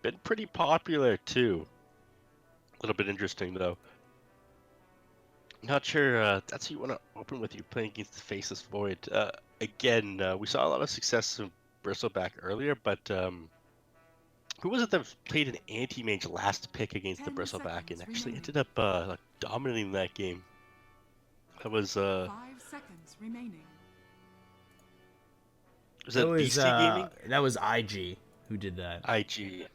Been pretty popular too. A little bit interesting though. Not sure that's who you want to open with. You playing against the Faceless Void. Again, we saw a lot of success in Bristleback earlier, but who was it that played an anti-mage last pick against the 10 Bristleback and seconds actually remaining. ended up like dominating that game? That was 5 seconds remaining. That that was BC Gaming? IG who did that. IG.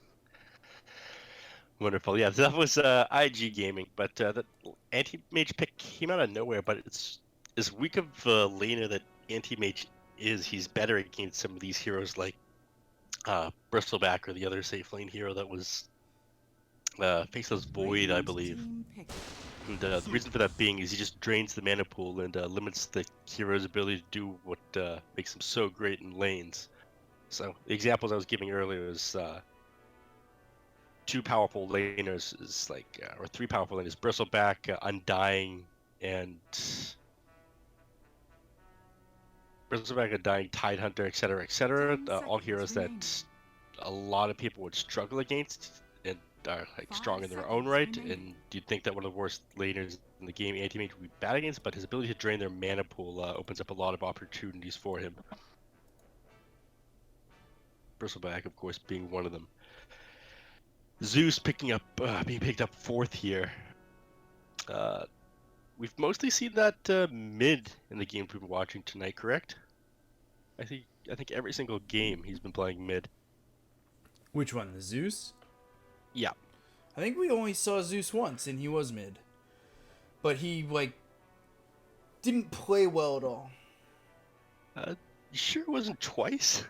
Wonderful. Yeah, that was IG Gaming, but that anti-mage pick came out of nowhere. But it's as weak of a laner that anti-mage is, he's better against some of these heroes like Bristleback or the other safe lane hero that was Faceless Void, I Radiant believe. team pick. And the reason for that being is he just drains the mana pool and limits the hero's ability to do what makes him so great in lanes. So the examples I was giving earlier is two powerful laners is like, or three powerful laners: Bristleback, Undying, and Tidehunter, etc., etc. 10 All seconds heroes remaining. that a lot of people would struggle against and are like 5 strong in their own seconds right. remaining. And you'd think that one of the worst laners in the game, anti-mage, would be bad against, but his ability to drain their mana pool opens up a lot of opportunities for him. Bristleback, of course, being one of them. Zeus being picked up fourth here. We've mostly seen that mid in the games we've been watching tonight, correct? I think every single game he's been playing mid. Which one, the Zeus? Yeah. I think we only saw Zeus once, and he was mid. But he, didn't play well at all. You sure it wasn't twice?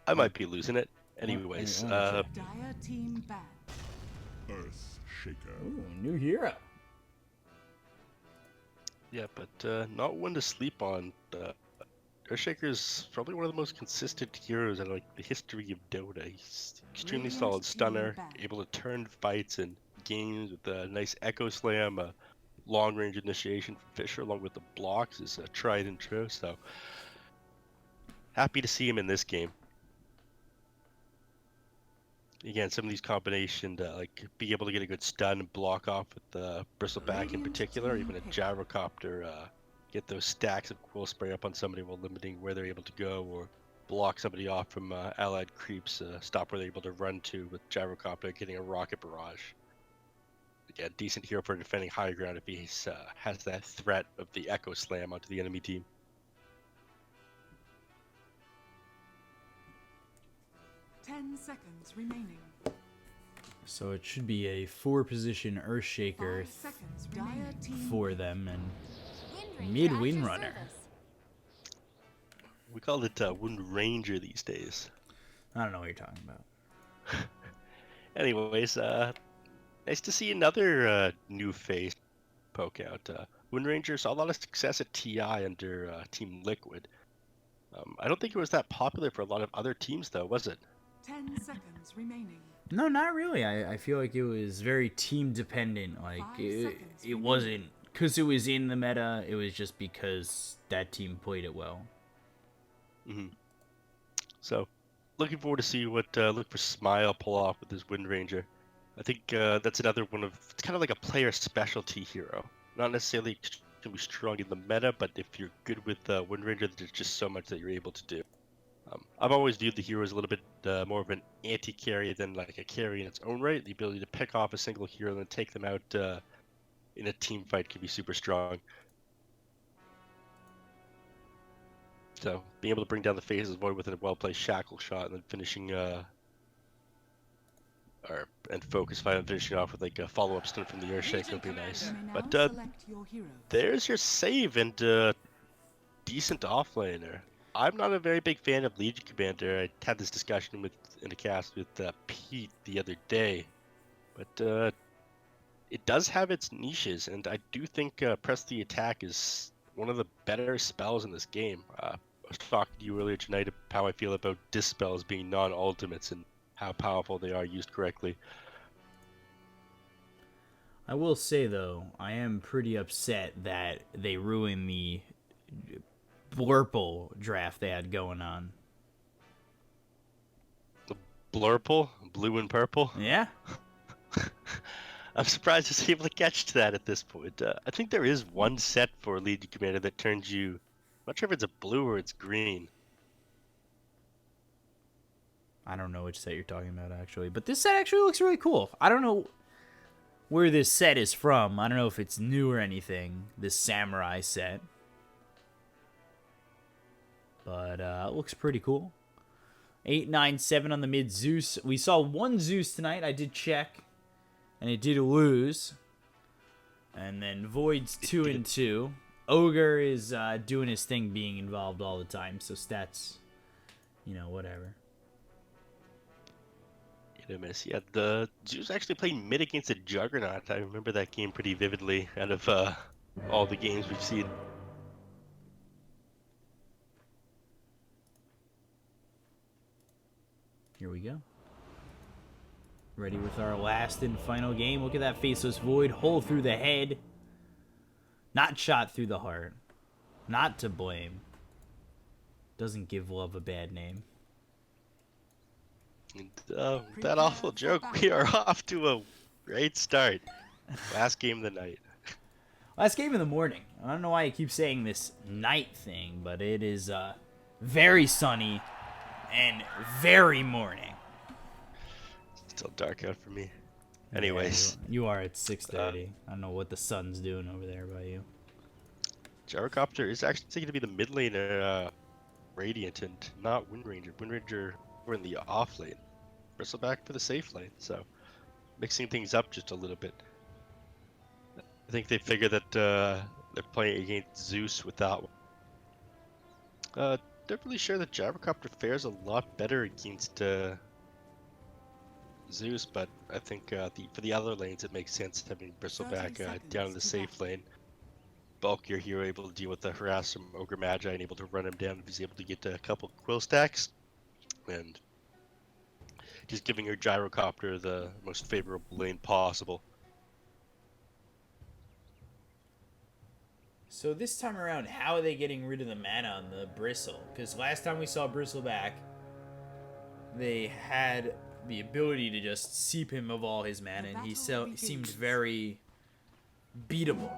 I might be losing it. Anyways, Dire team ban. Earth Shaker. Ooh, new hero. yeah, but not one to sleep on. Earthshaker's probably one of the most consistent heroes in like the history of Dota. He's extremely Radiant solid team stunner, ban. able to turn fights and games with a nice Echo Slam, a long range initiation from Fisher, along with the blocks is tried and true. So happy to see him in this game. Again, some of these combinations, like be able to get a good stun and block off with the Bristleback in Radiant particular, team even a pick. Gyrocopter, get those stacks of Quill Spray up on somebody while limiting where they're able to go, or block somebody off from allied creeps, stop where they're able to run to with Gyrocopter, getting a Rocket Barrage. Again, decent hero for defending high ground if he has that threat of the Echo Slam onto the enemy team. Ten seconds remaining. So it should be a 4-position Earthshaker 5 seconds remaining. Dire team for them, and mid Windrunner. We call it Wind Ranger these days. I don't know what you're talking about. Anyways, nice to see another new face poke out. Wind Ranger saw a lot of success at TI under Team Liquid. I don't think it was that popular for a lot of other teams, though, was it? 10 seconds remaining. No, not really. I feel like it was very team dependent. Like, 5 it seconds remaining. wasn't because it was in the meta. It was just because that team played it well. Mm-hmm. So, looking forward to see what look for Smile pull off with his Wind Ranger. I think that's another one of, it's kind of like a player specialty hero. Not necessarily extremely strong in the meta, but if you're good with Wind Ranger, there's just so much that you're able to do. I've always viewed the hero as a little bit more of an anti-carry than like a carry in its own right. The ability to pick off a single hero and then take them out in a team fight can be super strong. So being able to bring down the Faceless Void with a well-placed Shackle Shot and then finishing and focus fight and finishing off with like a follow-up stun from the Earthshaker would be nice. You may now But select your heroes. there's your save and decent offlaner. I'm not a very big fan of Legion Commander. I had this discussion in a cast with Pete the other day, but it does have its niches, and I do think Press the Attack is one of the better spells in this game. I was talking to you earlier tonight about how I feel about Dispels being non-ultimates and how powerful they are used correctly. I will say though, I am pretty upset that they ruined the Blurple draft they had going on. Blurple, blue and purple. Yeah. I'm surprised he's able to catch that at this point. I think there is one set for Legion Commander that turns you. I'm not sure if it's a blue or it's green. I don't know which set you're talking about, actually. But this set actually looks really cool. I don't know where this set is from. I don't know if it's new or anything, this samurai set. But it looks pretty cool. 8, 9, 7 on the mid Zeus. We saw one Zeus tonight. I did check. And it did lose. And then Void's 2 and 2. Ogre is doing his thing, being involved all the time. So stats, you know, whatever. Hit or miss. Yeah, the Zeus actually played mid against a Juggernaut. I remember that game pretty vividly out of all the games we've seen. Here we go. Ready with our last and final game. Look at that Faceless Void. Hole through the head. Not shot through the heart. Not to blame. Doesn't give love a bad name. And, that awful joke. We are off to a great start. Last game of the night. Last game of the morning. I don't know why I keep saying this night thing, but it is very sunny and very morning. Still dark out for me. Anyways. Yeah, you are at 6:30. I don't know what the sun's doing over there by you. Gyrocopter is actually going to be the mid laner Radiant and not Windranger. Windranger we're in the off lane. Bristleback for the safe lane, so mixing things up just a little bit. I think they figure that they're playing against Zeus with that one. Not really sure that Gyrocopter fares a lot better against Zeus, but I think for the other lanes it makes sense having Bristleback down in the safe lane. Bulk your hero able to deal with the harass from Ogre Magi and able to run him down if he's able to get a couple quill stacks. And just giving your Gyrocopter the most favorable lane possible. So this time around, how are they getting rid of the mana on the Bristle? Because last time we saw Bristleback, they had the ability to just seep him of all his mana, and he seemed very beatable.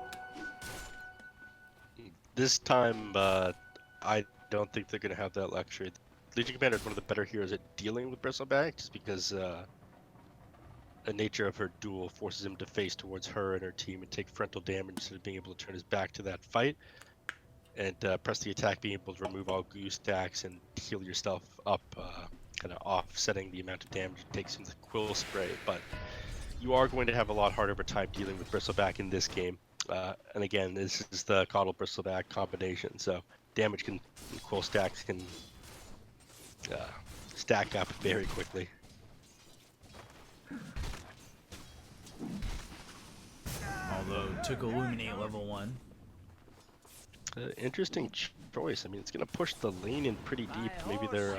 This time, I don't think they're going to have that luxury. Legion Commander is one of the better heroes at dealing with Bristleback, just because the nature of her duel forces him to face towards her and her team and take frontal damage instead of being able to turn his back to that fight. And press the attack, being able to remove all goo stacks and heal yourself up, kind of offsetting the amount of damage it takes in the quill spray. But you are going to have a lot harder of a time dealing with Bristleback in this game. And again, this is the Coddle Bristleback combination, so damage and quill stacks can stack up very quickly. Although it took Illuminate level 1. Interesting choice. I mean, it's going to push the lane in pretty deep. Maybe they're...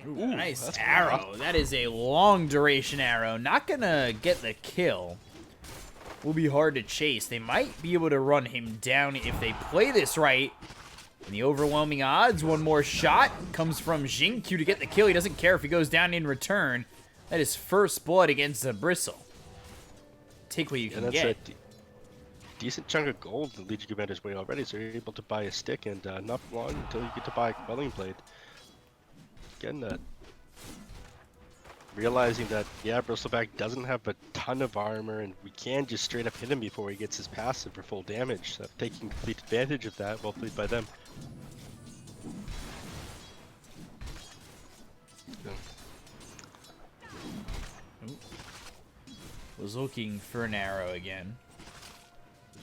Ooh, nice arrow. That is a long duration arrow. Not going to get the kill. Will be hard to chase. They might be able to run him down if they play this right. And the overwhelming odds, one more shot comes from Xingqiu to get the kill. He doesn't care if he goes down in return. That is first blood against the Bristle. Take what you can get. A decent chunk of gold the Legion Commander's way already, so you're able to buy a stick and not long until you get to buy a Quelling Blade. Again, realizing that, yeah, Bristleback doesn't have a ton of armor and we can just straight up hit him before he gets his passive for full damage. So taking complete advantage of that, well played by them. Was looking for an arrow again.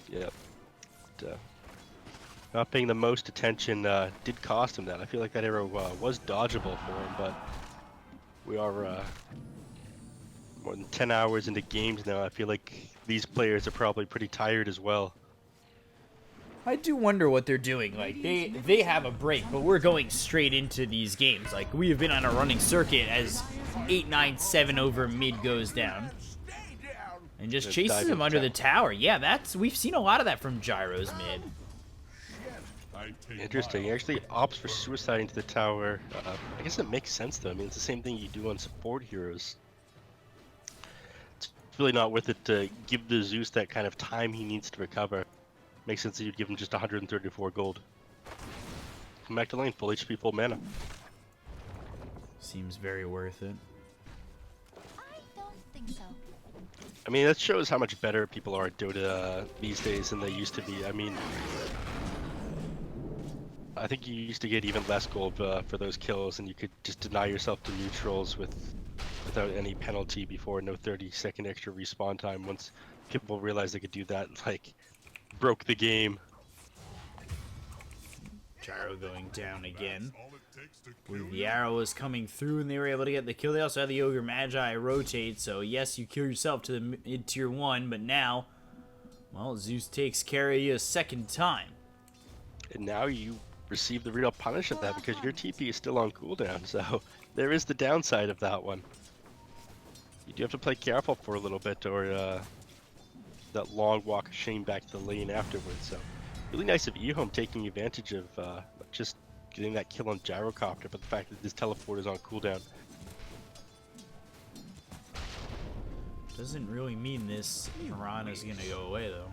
Yep. But, not paying the most attention did cost him that. I feel like that arrow was dodgeable for him, but we are more than 10 hours into games now. I feel like these players are probably pretty tired as well. I do wonder what they're doing. Like, they have a break, but we're going straight into these games. Like, we have been on a running circuit as 8, 9, 7 over mid goes down. And just chases him under the tower. Yeah, we've seen a lot of that from Gyro's mid. I take Interesting. He miles actually from opts for birth. suiciding to the tower. I guess it makes sense though. I mean, it's the same thing you do on support heroes. It's really not worth it to give the Zeus that kind of time he needs to recover. Makes sense that you'd give him just 134 gold. Come back to lane, full HP, full mana. Seems very worth it. I don't think so. I mean, that shows how much better people are at Dota these days than they used to be. I mean, I think you used to get even less gold for those kills, and you could just deny yourself to neutrals without any penalty before no 30-second extra respawn time. Once people realized they could do that, like, broke the game. Gyro going down again. All it takes to Where kill the you. arrow was coming through and they were able to get the kill. They also had the Ogre Magi rotate, so yes, you kill yourself to the mid tier 1, but now, well, Zeus takes care of you a second time. And now you receive the real punish of that because your TP is still on cooldown, so there is the downside of that one. You do have to play careful for a little bit, or that long walk of shame back to the lane afterwards. So really nice of EHOME taking advantage of not just getting that kill on Gyrocopter, but the fact that this teleport is on cooldown. Doesn't really mean this Mirana's gonna go away though.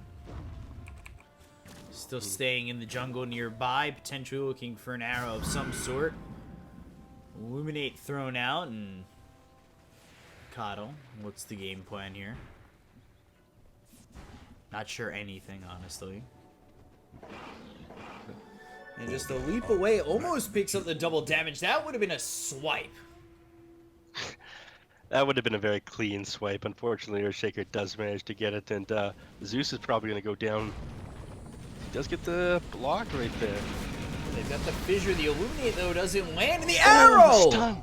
Still staying in the jungle nearby, potentially looking for an arrow of some sort. Illuminate thrown out and Coddle. What's the game plan here? Not sure anything, honestly. And just a leap away, almost picks up the double damage. That would have been a swipe. That would have been a very clean swipe. Unfortunately, Earthshaker does manage to get it, and Zeus is probably going to go down. He does get the block right there. They've got the fissure. The Illuminate, though, doesn't land. And the Oh, arrow! stun!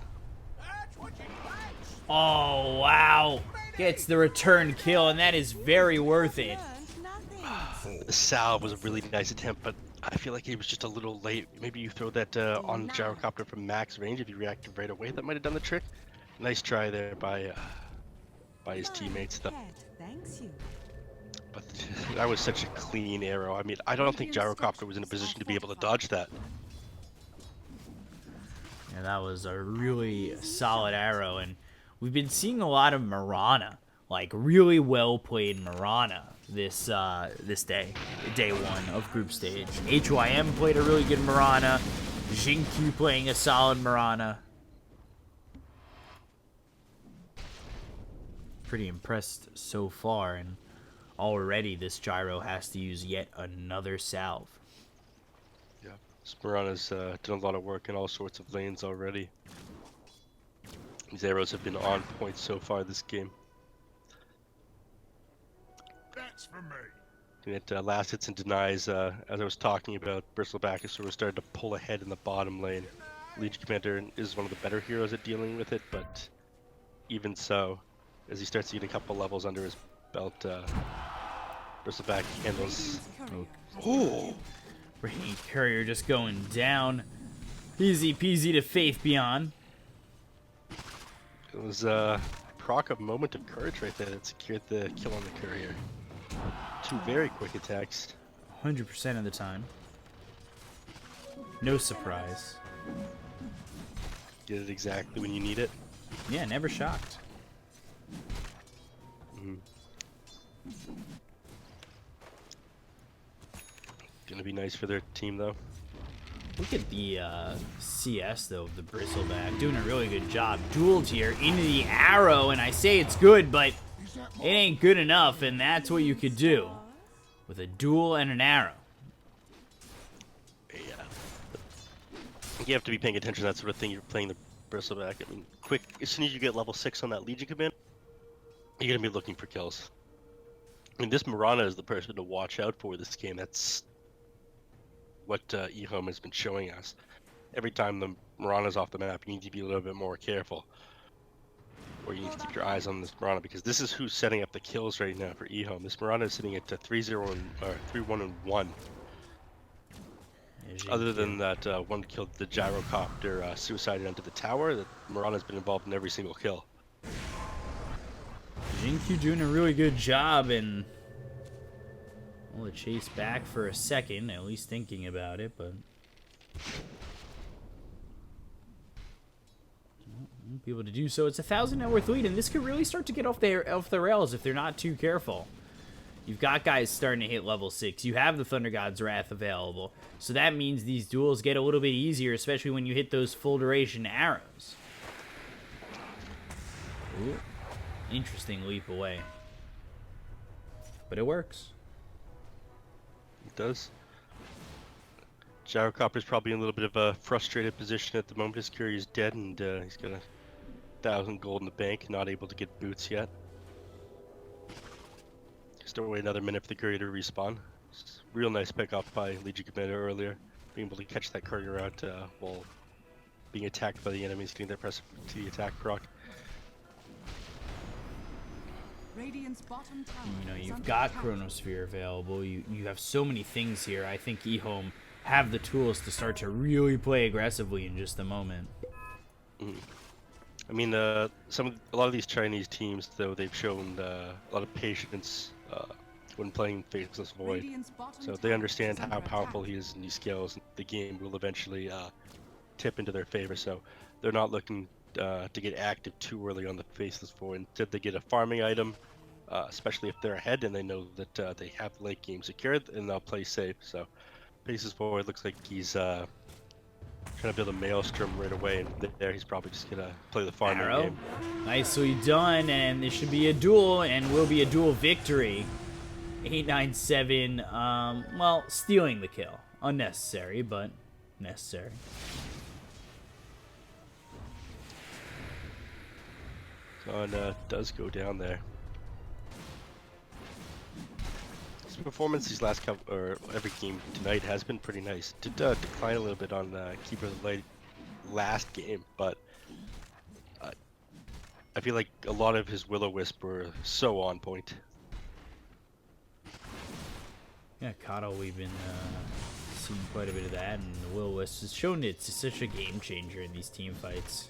Oh, wow. Gets the return kill, and that is very worth it. The salve was a really nice attempt, but I feel like he was just a little late. Maybe you throw that on Gyrocopter from max range. If you reacted right away, that might have done the trick. Nice try there by his teammates, though. Thanks you. But that was such a clean arrow. I mean, I don't think Gyrocopter was in a position to be able to dodge that. Yeah, that was a really solid arrow, and we've been seeing a lot of Mirana, like really well played Mirana this day one of group stage. HYM played a really good Mirana, Jinku playing a solid Mirana. Pretty impressed so far, and already this Gyro has to use yet another salve. Yeah, Smarana's done a lot of work in all sorts of lanes already. These arrows have been on point so far this game. That's for me. And it last hits and denies, as I was talking about, Bristleback is sort of started to pull ahead in the bottom lane. Legion Commander is one of the better heroes at dealing with it, but even so, as he starts to get a couple levels under his belt, Bristleback handles... Oh! Radiant Courier just going down. Easy peasy to Faith Beyond. It was proc of Moment of Courage right there that secured the kill on the Courier. Two very quick attacks. 100% of the time. No surprise. Get it exactly when you need it. Yeah, never shocked. Gonna be nice for their team though. Look at the CS, though, of the Bristleback. Doing a really good job. Dual tier into the arrow, and I say it's good, but it ain't good enough, and that's what you could do with a duel and an arrow. Yeah. You have to be paying attention to that sort of thing. You're playing the Bristleback. I mean, quick, as soon as you get level 6 on that Legion command, you're gonna be looking for kills. I mean, this Mirana is the person to watch out for this game. That's what EHOME has been showing us. Every time the Mirana's off the map, you need to be a little bit more careful. Or you need to keep your eyes on this Mirana, because this is who's setting up the kills right now for EHOME. This Mirana is sitting at 3-0 and, or 3-1 and 1. Other than that one killed the Gyrocopter suicided onto the tower, that Mirana's been involved in every single kill. Jinku doing a really good job, and Well, the chase back for a second, at least thinking about it, but won't be able to do so. It's a 1,000 net worth lead, and this could really start to get off the rails if they're not too careful. You've got guys starting to hit level 6. You have the Thunder God's Wrath available. So that means these duels get a little bit easier, especially when you hit those full duration arrows. Ooh. Interesting leap away. But it works. It does. Gyrocopter's probably in a little bit of a frustrated position at the moment. His Curie is dead, and he's got 1,000 gold in the bank, not able to get boots yet. Still wait another minute for the courier to respawn. It's a real nice pick up by Legion Commander earlier, being able to catch that courier out while being attacked by the enemies, getting that press to the attack proc. Radiant's bottom tower You know, is you've under got attack. Chronosphere available. You have so many things here. I think EHOME have the tools to start to really play aggressively in just a moment. I mean, a lot of these Chinese teams, though, they've shown a lot of patience when playing Faceless Void. Radiant's bottom So they tower understand is how under powerful attack. he is in these skills, and the game will eventually tip into their favor. So they're not looking to get active too early on the Faceless Void. Instead, they get a farming item, especially if they're ahead and they know that they have the late game secured, and they'll play safe. So Faceless Void looks like he's trying to build a Maelstrom right away, and there he's probably just gonna play the farming Arrow. game. Nicely done, and this should be a duel, and will be a duel victory. 897, well, stealing the kill. Unnecessary, but necessary. So does go down there. His performance these last couple, or every game tonight, has been pretty nice. Did decline a little bit on Keeper of the Light last game, but I feel like a lot of his Will-O-Wisp were so on point. Yeah, Kato, we've been seeing quite a bit of that, and the Will-O-Wisp has shown it's such a game changer in these team fights.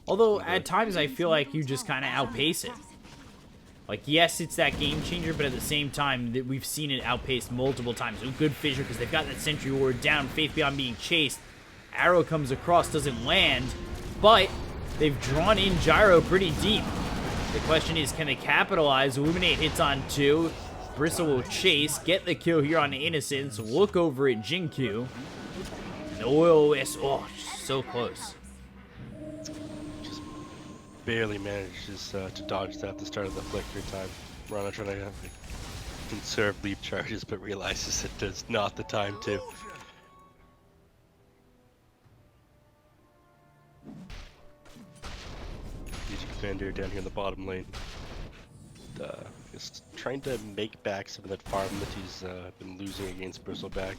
Although, at times, I feel like you just kind of outpace it. Like, yes, it's that game changer, but at the same time, that we've seen it outpaced multiple times. So good fissure, because they've got that Sentry Ward down, Faith Beyond being chased. Arrow comes across, doesn't land, but they've drawn in Gyro pretty deep. The question is, can they capitalize? Illuminate hits on 2. Bristle will chase, get the kill here on Innocence, look over at Jinkyu. And the Will-O-Wisp, oh, so close. Just barely manages to dodge that at the start of the Flicker time. Rana trying to conserve leap charges, but realizes it is not the time to. Legion Commander down here in the bottom lane. Just trying to make back some of that farm that he's been losing against Bristleback.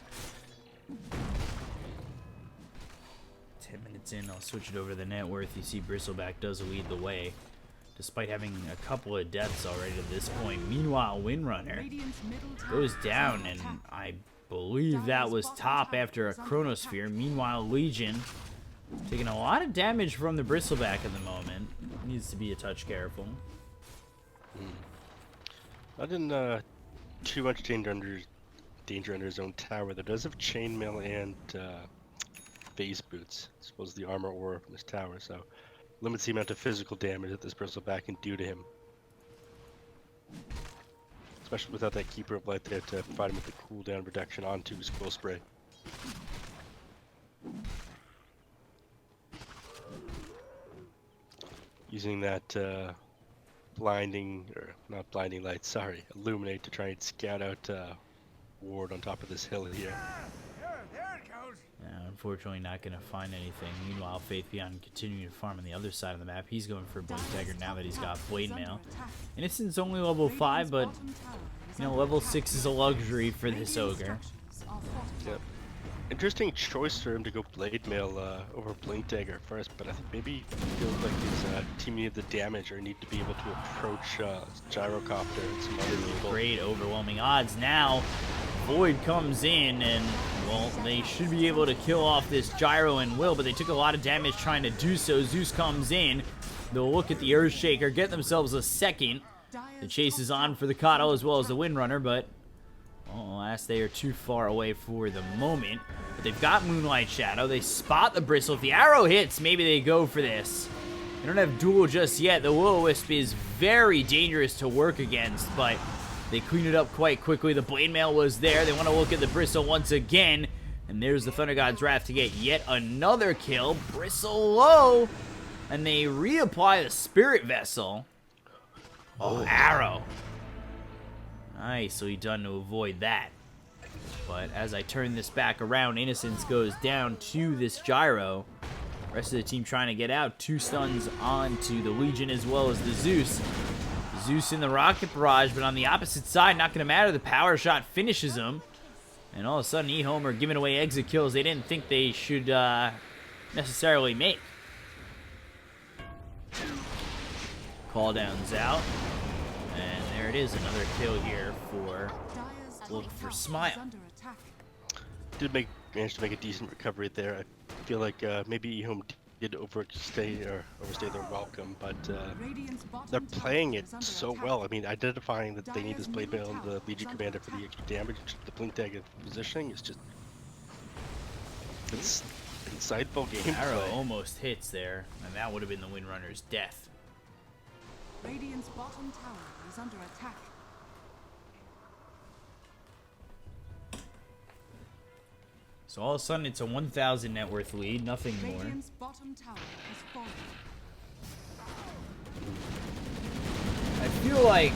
10 minutes in, I'll switch it over to the net worth. You see Bristleback does lead the way, despite having a couple of deaths already to this point. Meanwhile, Windrunner Radiant's middle tower goes is down, under and attack. I believe that was top after a Chronosphere. Meanwhile, Legion taking a lot of damage from the Bristleback at the moment. Needs to be a touch careful. Not in too much danger under his own tower. There does have chainmail and phase boots. I suppose the armor aura from his tower, so limits the amount of physical damage that this Bristleback can do to him. Especially without that Keeper of Light there to provide him with the cooldown reduction onto his Quill Spray. Using that not blinding light, sorry, illuminate to try and scout out ward on top of this hill here. There it goes. Unfortunately, not going to find anything. Meanwhile, Faith Beyond continuing to farm on the other side of the map. He's going for Blink Dagger now that he's got Blade Mail. Innocent's only level 5, but you know, level 6 is a luxury for this ogre. Yep. Interesting choice for him to go Blade Mail over Blink Dagger first, but I think maybe he feels like his team needed the damage or need to be able to approach Gyrocopter and some other people. Great overwhelming odds. Now, Void comes in, and, well, they should be able to kill off this Gyro and Will, but they took a lot of damage trying to do so. Zeus comes in. They'll look at the Earthshaker, get themselves a second. The chase is on for the Coddle as well as the Windrunner, but alas, they are too far away for the moment. But they've got Moonlight Shadow. They spot the Bristle. If the arrow hits, maybe they go for this. They don't have Duel just yet. The Will-O-Wisp is very dangerous to work against, but they clean it up quite quickly. The Blade Mail was there. They want to look at the Bristle once again. And there's the Thunder God's Wrath to get yet another kill. Bristle low. And they reapply the Spirit Vessel. Oh, arrow. Nicely done to avoid that. But as I turn this back around, Innocence goes down to this Gyro. Rest of the team trying to get out. 2 stuns onto the Legion as well as the Zeus. Zeus in the Rocket Barrage, but on the opposite side, not going to matter. The Power Shot finishes him. And all of a sudden, EHOME are giving away exit kills they didn't think they should necessarily make. Call down's out. And there it is, another kill here for Smile. Did manage to make a decent recovery there. I feel like maybe EHOME did overstay their welcome, but they're playing it so well. I mean, identifying that they need this Blade Mail and the Legion Commander for the extra damage, the Blink Dagger positioning is just... It's insightful game. Arrow almost hits there, and that would have been the Windrunner's death. Radiant's bottom tower is under attack. So all of a sudden, it's a 1,000 net worth lead, nothing more. Radiant's bottom tower has fallen. I feel like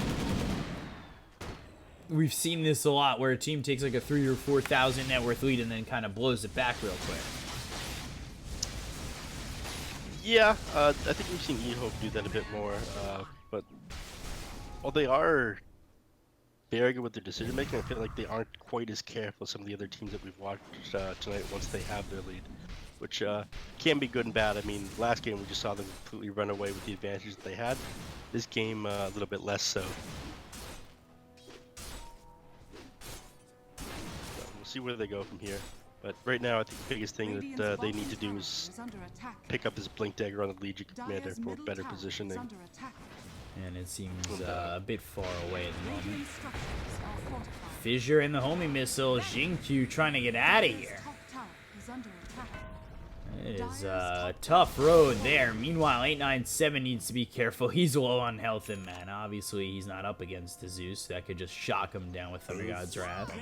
we've seen this a lot, where a team takes like a 3,000 or 4,000 net worth lead and then kind of blows it back real quick. Yeah, I think we've seen EHOME do that a bit more, but while they are very good with their decision making, I feel like they aren't quite as careful as some of the other teams that we've watched tonight once they have their lead, which can be good and bad. I mean, last game we just saw them completely run away with the advantages that they had. This game a little bit less so. We'll see where they go from here. But right now, I think the biggest thing that they need to do is pick up this Blink Dagger on the Legion Commander for better positioning. And it seems a bit far away at the moment. Fissure in the homing missile. Xingqiu trying to get out of here. It is a tough road there. Meanwhile, 897 needs to be careful. He's low on health and mana. Obviously, he's not up against the Zeus. That could just shock him down with Thunder God's Wrath.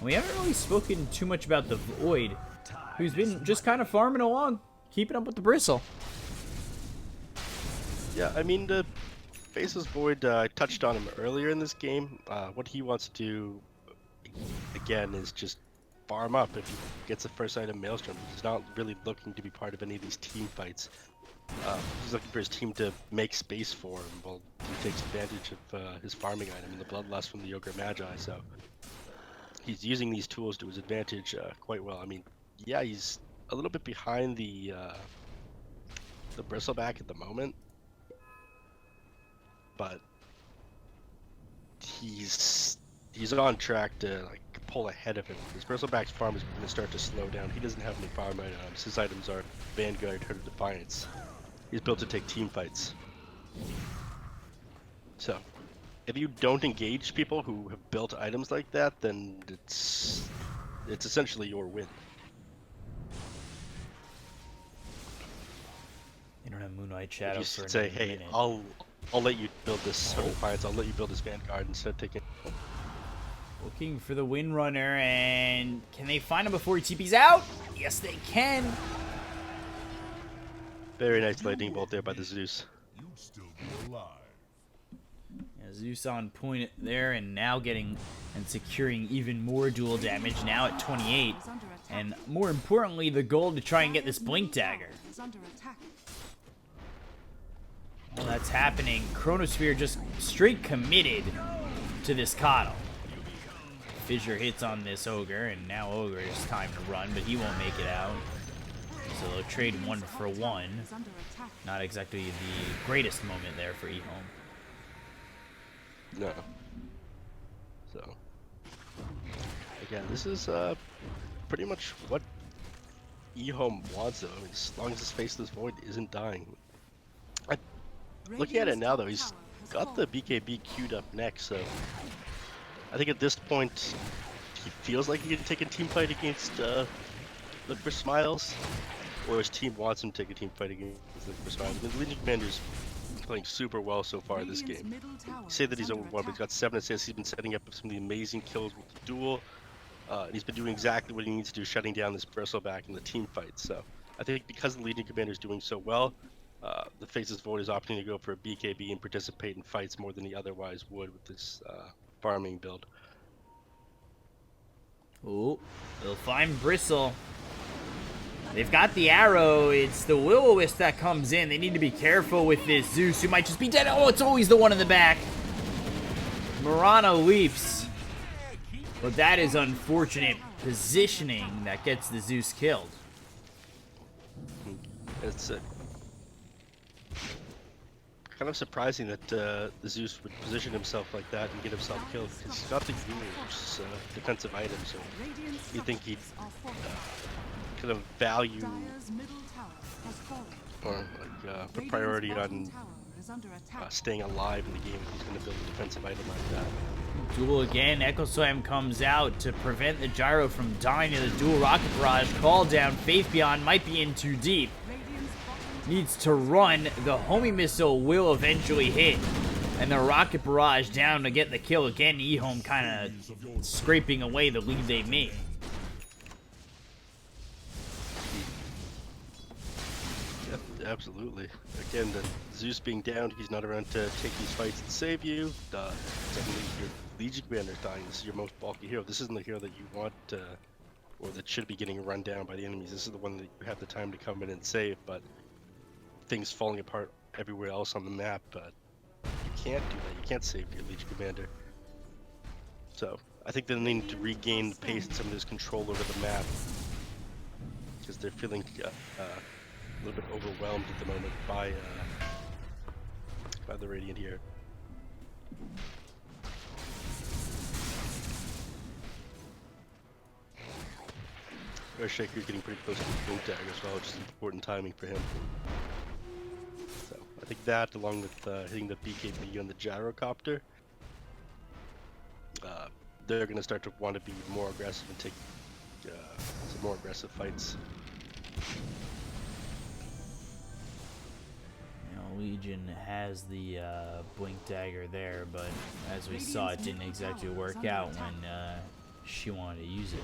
We haven't really spoken too much about the Void, who's been just kind of farming along, keeping up with the Bristle. Yeah, I mean, the Faceless Void, I touched on him earlier in this game. What he wants to do, again, is just farm up if he gets the first item Maelstrom. He's not really looking to be part of any of these team fights. He's looking for his team to make space for him while he takes advantage of his farming item in the Bloodlust from the Ogre Magi, so he's using these tools to his advantage quite well. I mean, yeah, he's a little bit behind the Bristleback at the moment, but he's on track to like pull ahead of him. His Bristleback's farm is going to start to slow down. He doesn't have any farm items. His items are Vanguard, Heart of Defiance. He's built to take team fights. So, if you don't engage people who have built items like that, then it's essentially your win. They don't have Moonlight Shadow You for should say, hey, minute. I'll let you build this Heart of Defiance. I'll let you build this Vanguard instead of taking. Looking for the Windrunner, and can they find him before he TP's out? Yes, they can. Very nice lightning bolt there by the Zeus. You'd still be alive. Yeah, Zeus on point there, and now getting and securing even more dual damage, now at 28. And more importantly, the goal to try and get this Blink Dagger. Well, that's happening. Chronosphere just straight committed to this Coddle. Fissure hits on this Ogre, and now Ogre is time to run, but he won't make it out. So they'll trade 1 for 1. Not exactly the greatest moment there for EHOME. No. So, again, this is pretty much what EHOME wants, though. I mean, as long as this Faceless Void isn't dying. looking at it now, though, he's got the BKB queued up next, so I think at this point he feels like he can take a team fight against Look for Smiles, or his team wants him to take a team fight against Look for Smiles. The Legion Commander's playing super well so far this game. You say that he's over 1, but he's got 7 assists. He's been setting up some of the amazing kills with the duel. And he's been doing exactly what he needs to do, shutting down this bristleback in the team fight. So I think because the Legion Commander is doing so well, the Faceless Void is opting to go for a BKB and participate in fights more than he otherwise would with this farming build. Ooh, they'll find Bristle. They've got the arrow. It's the Will-O-Wisp that comes in. They need to be careful with this Zeus, who might just be dead. Oh, it's always the one in the back. Mirana leaps. But that is unfortunate positioning that gets the Zeus killed. It's kind of surprising that the Zeus would position himself like that and get himself killed. He's got the Ghouls defensive item, so you think he'd kind of value or like put priority on staying alive in the game if he's going to build a defensive item like that. Duel again. Echo Slam comes out to prevent the gyro from dying to the dual rocket barrage. Call down. Faith Beyond might be in too deep. Needs to run. The homie missile will eventually hit. And the rocket barrage down to get the kill again. EHOME kind of scraping away the lead they made. Yep, absolutely. Again, the Zeus being down, he's not around to take these fights and save you. Suddenly your Legion Commander is dying. This is your most bulky hero. This isn't the hero that you want, or that should be getting run down by the enemies. This is the one that you have the time to come in and save, but things falling apart everywhere else on the map, but you can't do that. You can't save your Legion Commander. So I think they need to regain the pace and some of this control over the map, because they're feeling a little bit overwhelmed at the moment by the Radiant here. Earthshaker's getting pretty close to the blink dagger as well, which is important timing for him. So I think that, along with hitting the BKB on the gyrocopter, they're going to start to want to be more aggressive and take some more aggressive fights. Legion has the blink dagger there, but as we saw, it didn't exactly work out when she wanted to use it.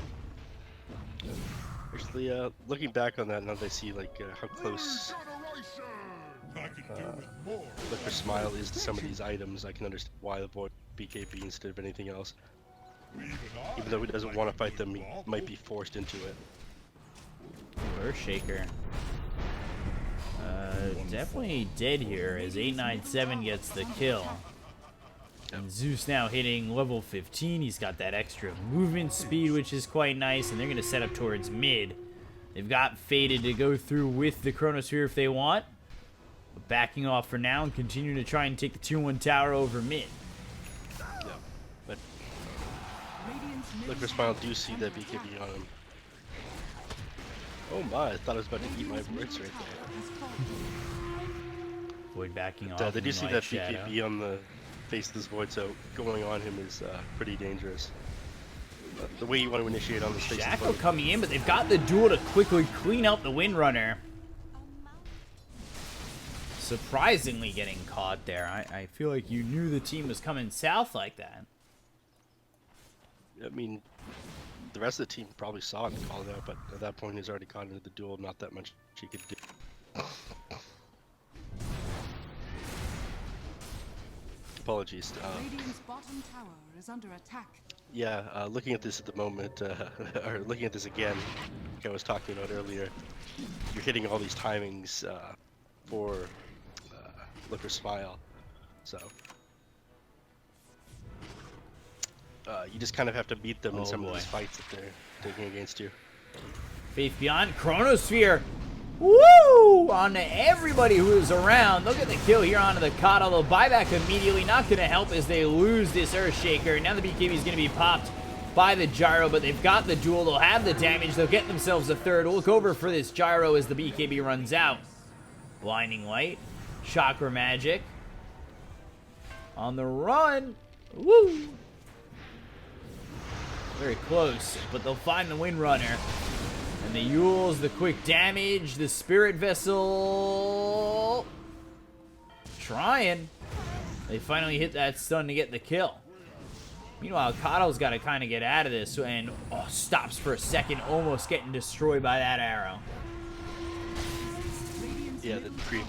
Actually, looking back on that, now that I see like how close Look for Smile is to some of these items, I can understand why the Void BKB instead of anything else. Even though he doesn't want to fight them, he might be forced into it. Earthshaker. Definitely dead here as 897 gets the kill. And Zeus now hitting level 15. He's got that extra movement speed, which is quite nice, and they're going to set up towards mid. They've got Faded to go through with the Chronosphere if they want. But backing off for now and continue to try and take the 2-1 tower over mid. Yeah, but Look for Smile do see that BKB on him. Oh my, I thought I was about to eat my words right there. Void backing off. They do see that BKB on the face of this Void, so going on him is pretty dangerous. The way you want to initiate on the face Shackle of the Void. coming in, but they've got the duel to quickly clean out the Windrunner. Surprisingly getting caught there. I feel like you knew the team was coming south like that. I mean, the rest of the team probably saw it and called it out, but at that point he's already caught into the duel, not that much he could do. Apologies. Radiant's bottom tower is under attack. Yeah, looking at this at the moment, or looking at this again, like I was talking about earlier, you're hitting all these timings for Look for Smile, so you just kind of have to beat them in some of these fights that they're taking against you. Faith Beyond, Chronosphere. Woo! On to everybody who is around. Look at the kill here onto the COD, although buyback immediately not going to help as they lose this Earthshaker. Now the BKB is going to be popped by the Gyro, but they've got the duel. They'll have the damage. They'll get themselves a third. We'll look over for this Gyro as the BKB runs out. Blinding Light, Chakra Magic. On the run. Woo! Very close, but they'll find the Windrunner. And the Yules, the quick damage, the Spirit Vessel. Trying. They finally hit that stun to get the kill. Meanwhile, Coddle's got to kind of get out of this and stops for a second, almost getting destroyed by that arrow. Yeah, the creep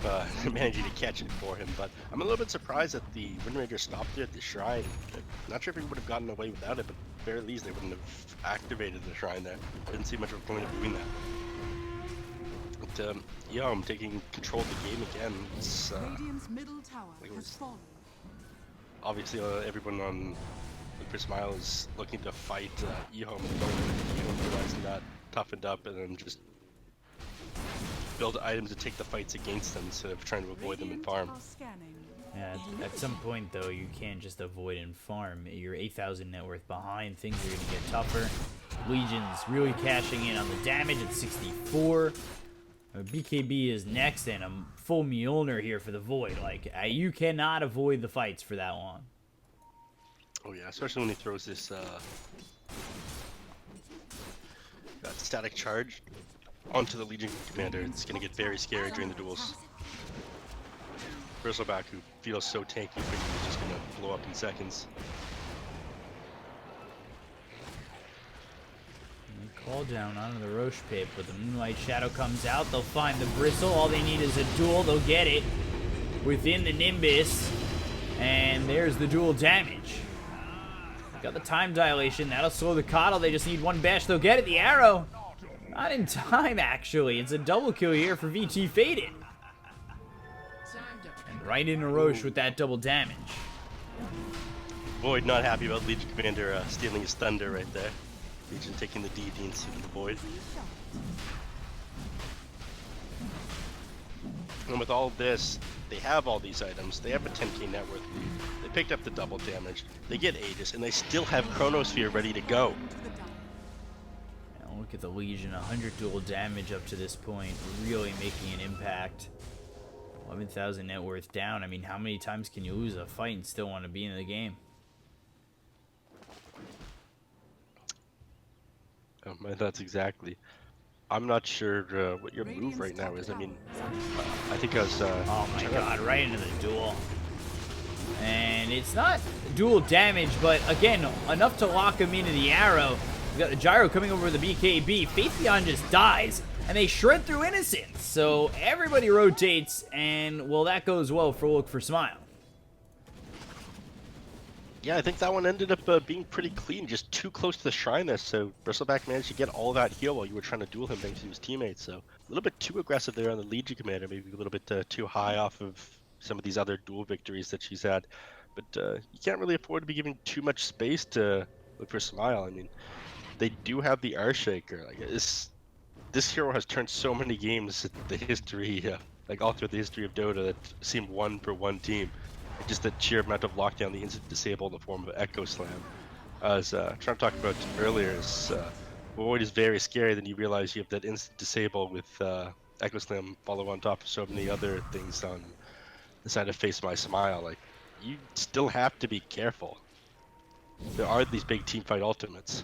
managing to catch it for him, but I'm a little bit surprised that the Windranger stopped there at the shrine. Not sure if he would have gotten away without it, but at the very least they wouldn't have activated the shrine there. I didn't see much of a point of doing that. But yeah, I'm taking control of the game again. It's, Radiant's middle tower has fallen. obviously everyone on Look Smile is looking to fight EHOME, realizing that toughened up and then just build items to take the fights against them instead of trying to avoid them and farm. Yeah, at some point, though, you can't just avoid and farm. You're 8,000 net worth behind. Things are going to get tougher. Legion's really cashing in on the damage at 64. BKB is next, and a full Mjolnir here for the Void. Like, you cannot avoid the fights for that long. Oh yeah, especially when he throws this static charge onto the Legion Commander. It's going to get very scary during the duels. Bristleback, who feels so tanky, but he's just going to blow up in seconds. Call down onto the Roche Pit, but the Moonlight Shadow comes out. They'll find the Bristle. All they need is a duel. They'll get it within the Nimbus. And there's the dual damage. Got the time dilation. That'll slow the Coddle. They just need one bash. They'll get it. The arrow. Not in time, actually. It's a double kill here for VT Faded. And right into Roche with that double damage. Void not happy about Legion Commander stealing his thunder right there. Legion taking the DD and seeing the Void. And with all this, they have all these items. They have a 10k net worth lead. They picked up the double damage. They get Aegis, and they still have Chronosphere ready to go. Now look at the Legion, 100 dual damage up to this point, really making an impact. 11,000 net worth down. I mean, how many times can you lose a fight and still want to be in the game? That's exactly. I'm not sure what your move right now is. I mean, I think I was. Oh my god, right into the duel. And it's not dual damage, but again, enough to lock him into the arrow. We got the gyro coming over the BKB. Faith Beyond just dies, and they shred through Innocence. So everybody rotates, and well, that goes well for Look for Smile. Yeah, I think that one ended up being pretty clean, just too close to the shrine there, so Bristleback managed to get all that heal while you were trying to duel him thanks to his teammates, so a little bit too aggressive there on the Legion Commander, maybe a little bit too high off of some of these other duel victories that she's had, but you can't really afford to be giving too much space to Look for Smile. I mean, they do have the Arshaker. Like, this hero has turned so many games in the history, like all through the history of Dota, that seemed one for one team. Just the sheer amount of lockdown, the instant disable in the form of Echo Slam. As Trump talked about earlier, is Void is very scary. Then you realize you have that instant disable with Echo Slam follow on top of so many other things on the side of Face My Smile. Like, you still have to be careful. There are these big team fight ultimates.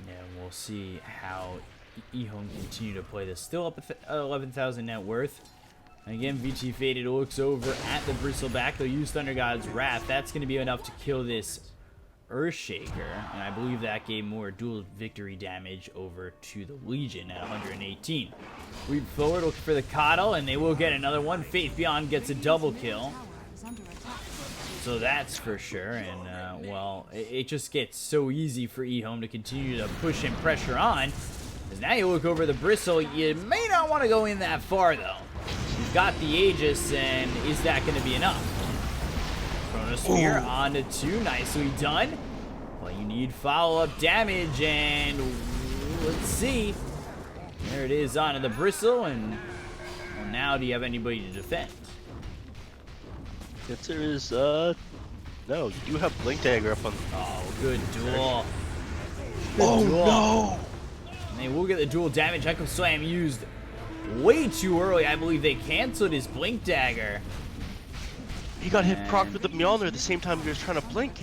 Yeah, we'll see how EHOME continue to play this. Still up at 11,000 net worth. And again, VT Faded looks over at the Bristleback. They'll use Thunder God's Wrath. That's going to be enough to kill this Earthshaker. And I believe that gave more dual victory damage over to the Legion at 118. Leap forward, looking for the Coddle, and they will get another one. Faith Beyond gets a double kill. So that's for sure. And, well, it just gets so easy for EHOME to continue to push and pressure on. As now you look over the Bristle, you may not want to go in that far, though. He's got the Aegis, and is that going to be enough? Chronosphere onto 2, nicely done. Well, you need follow-up damage, and let's see. There it is onto the Bristle, and well, now do you have anybody to defend? The answer is, no. You do have Blink Dagger up on... Oh, good duel. Oh, no! And they will get the dual damage. Echo Slam used way too early. I believe they canceled his Blink Dagger. He got hit proc with the Mjolnir at the same time he was trying to blink.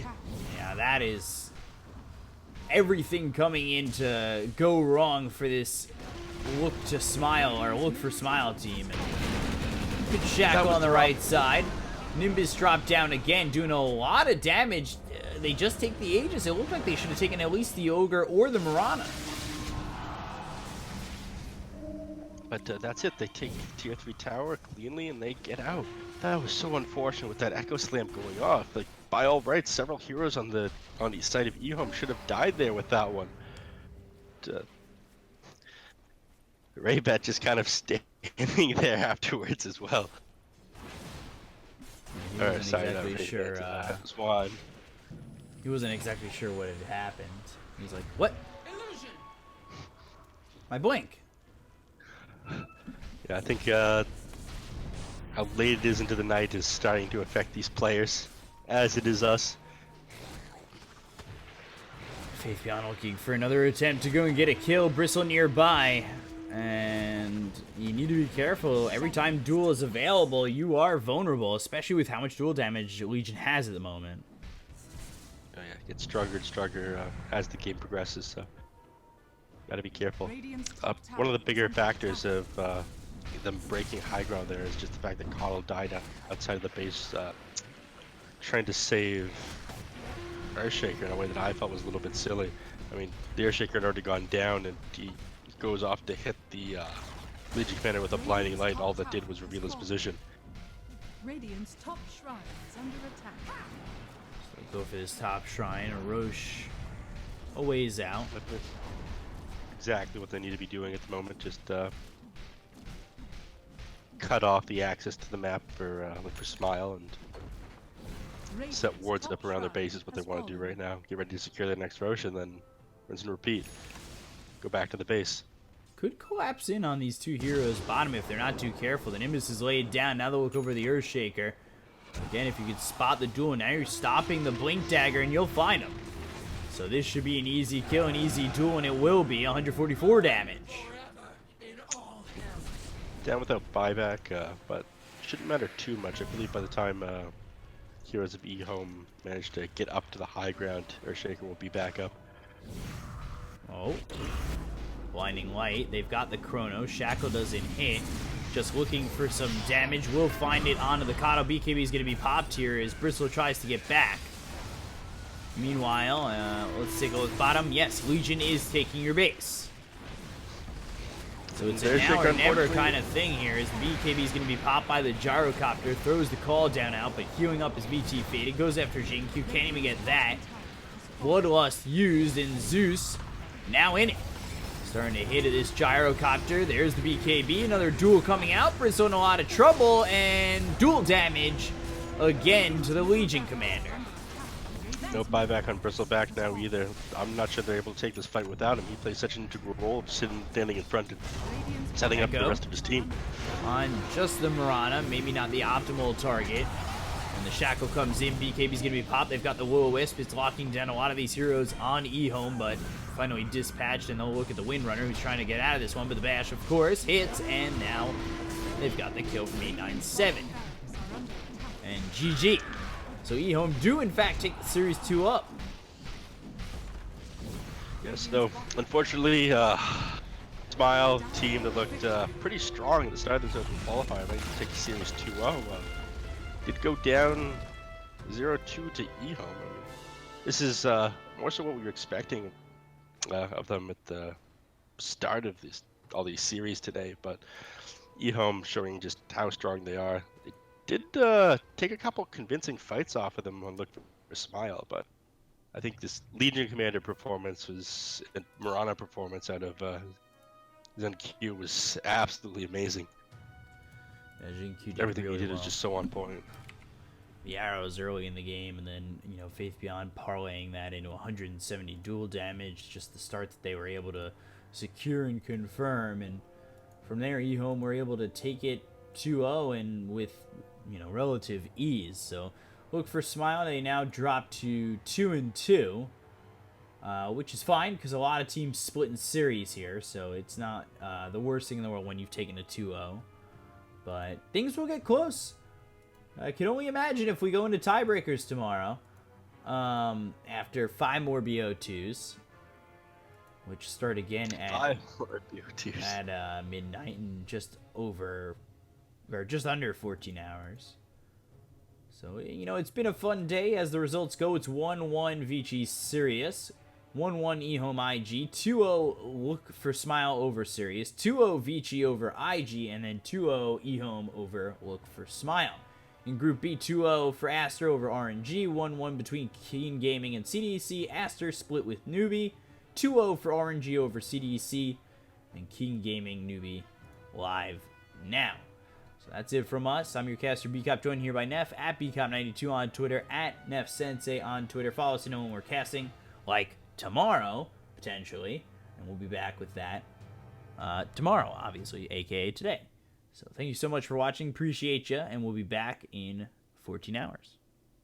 Yeah, that is everything coming in to go wrong for this look for smile team. And good Shackle on the right side. Nimbus dropped down again, doing a lot of damage. They just take the Aegis. It looked like they should have taken at least the Ogre or the Mirana. But that's it. They take tier 3 tower cleanly and they get out. That was so unfortunate with that Echo Slam going off. Like, by all rights, several heroes on the side of EHOME should have died there with that one. Raybet just kind of standing there afterwards as well. He wasn't exactly sure. Swan. He wasn't exactly sure what had happened. He's like, "What? My blink." Yeah, I think how late it is into the night is starting to affect these players, as it is us. Faith Beyond looking for another attempt to go and get a kill. Bristle nearby. And you need to be careful. Every time duel is available, you are vulnerable, especially with how much duel damage Legion has at the moment. Oh yeah, it gets stronger and stronger as the game progresses, so gotta be careful. One of the bigger factors of them breaking high ground there is just the fact that Coddle died outside of the base, trying to save Earthshaker in a way that I felt was a little bit silly. I mean, the Earthshaker had already gone down, and he goes off to hit the Legion Commander with a blinding light. All that did was reveal his position. Radiant's top shrine is under attack. So go for this top shrine. Roche a ways out. Exactly what they need to be doing at the moment. Just cut off the access to the map for Smile and set wards up around their base is what they want to do right now. Get ready to secure their next Roche and then rinse and repeat. Go back to the base. Could collapse in on these two heroes bottom if they're not too careful. The Nimbus is laid down. Now they'll look over the Earthshaker. Again, if you could spot the duel, now you're stopping the Blink Dagger and you'll find him. So this should be an easy kill, an easy duel, and it will be 144 damage. Down without buyback, but shouldn't matter too much. I believe by the time Heroes of EHOME manage to get up to the high ground, Earthshaker will be back up. Oh. Blinding Light. They've got the Chrono. Shackle doesn't hit. Just looking for some damage. We'll find it onto the Kato. BKB is going to be popped here as Bristle tries to get back. Meanwhile, let's take a look bottom. Yes, Legion is taking your base. So it's a now or never kind of thing here as the BKB is going to be popped by the Gyrocopter. Throws the call down out, but queuing up his BT Fade. It goes after Jinku. Can't even get that. Bloodlust used, and Zeus now in it. Starting to hit at this Gyrocopter. There's the BKB. Another duel coming out. Bristle in a lot of trouble, and duel damage again to the Legion Commander. No buyback on Bristleback now either. I'm not sure they're able to take this fight without him. He plays such an integral role of standing in front and setting up the rest of his team. On just the Mirana, maybe not the optimal target. And the Shackle comes in, BKB's gonna be popped. They've got the Will-O-Wisp. It's locking down a lot of these heroes on EHOME, but finally dispatched, and they'll look at the Windrunner who's trying to get out of this one, but the Bash, of course, hits, and now they've got the kill from 897. And GG. So EHOME do, in fact, take the Series 2 up. Yes, though, unfortunately, Smile team that looked pretty strong at the start of the qualifier might take the Series 2-0. Did go down 0-2 to EHOME. I mean, this is more so what we were expecting of them at the start of all these series today, but EHOME showing just how strong they are. They did take a couple convincing fights off of them on Look for Smile, but I think this Legion Commander performance was, and Mirana performance out of ZenQ was absolutely amazing. Yeah, Jinku did Everything really he did well. is just so on point. The arrows early in the game, and then, you know, Faith Beyond parlaying that into 170 duel damage, just the start that they were able to secure and confirm, and from there EHOME were able to take it 2-0 and with, you know, relative ease. So Look for Smile, they now drop to 2-2, which is fine because a lot of teams split in series here, so it's not the worst thing in the world when you've taken a 2-0, but things will get close. I can only imagine if we go into tiebreakers tomorrow, after 5 more BO2s, which start again at 5 more BO2s. at midnight and just under 14 hours. So, you know, it's been a fun day. As the results go, it's 1-1 Vici Sirius, 1-1 EHOME IG, 2-0 Look for Smile over Sirius, 2-0 Vici over IG, and then 2-0 EHOME over Look for Smile. In Group B, 2-0 for Aster over RNG, 1-1 between Keen Gaming and CDC. Aster split with Newbie, 2-0 for RNG over CDC, and Keen Gaming Newbie live now. So that's it from us. I'm your caster, BCop, joined here by Neff, at BCop92 on Twitter, at NeffSensei on Twitter. Follow us to know when we're casting, like tomorrow, potentially. And we'll be back with that tomorrow, obviously, aka today. So thank you so much for watching. Appreciate you, and we'll be back in 14 hours.